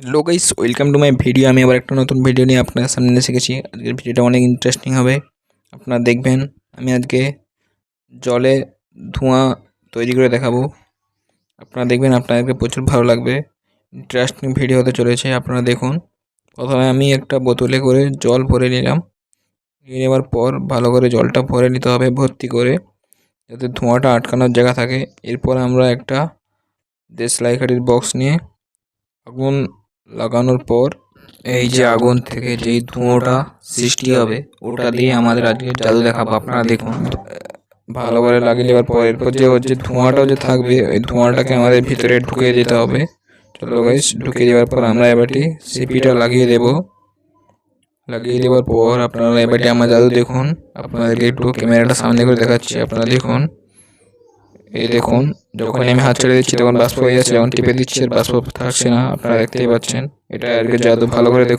Hello guys, welcome to my video. আমি আবার একটা নতুন ভিডিও নিয়ে আপনাদের সামনে এসে গেছি। আজকের ভিডিওটা অনেক ইন্টারেস্টিং হবে, আপনারা দেখবেন। আমি আজকে জলে ধোঁয়া তৈরি করে দেখাবো, আপনারা দেখবেন, আপনাদেরকে প্রচুর ভালো লাগবে। ইন্টারেস্টিং ভিডিও হতে চলেছে, আপনারা দেখুন। প্রথমে আমি একটা বোতলে করে জল ভরে নিলাম। নিয়ে নেওয়ার পর ভালো করে জলটা ভরে নিতে হবে ভর্তি করে, যাতে ধোঁয়াটা আটকানোর জায়গা থাকে। এরপর আমরা একটা দেশলাই কাঠির বক্স নিয়ে আগুন লাগানোর পর এই যে আগুন থেকে যেই ধোঁয়াটা সৃষ্টি হবে, ওটা দিয়ে আমাদের আজকে জাদু দেখাবো। আপনারা দেখুন, ভালো করে লাগিয়ে নেওয়ার পর এরপর যে ওর যে ধোঁয়াটাও যে থাকবে, ওই ধোঁয়াটাকে আমাদের ভিতরে ঢুকিয়ে দিতে হবে। চলো গাইস, ঢুকিয়ে দেওয়ার পর আমরা এবারটি সিপিটা লাগিয়ে দেব। লাগিয়ে দেওয়ার পর আপনারা এবারটি আমার জাদু দেখুন। আপনাদেরকে একটু ক্যামেরাটা সামনে করে দেখাচ্ছি, আপনারা দেখুন। এই দেখুন, যখনই আমি হাত ছেড়ে দিচ্ছি তখন বাষ্প হয়ে যাচ্ছে, যখন টিপে দিচ্ছি আর বাষ্প থাকছে না, আপনারা দেখতেই পাচ্ছেন। এটা আর কি জাদু, ভালো করে দেখুন।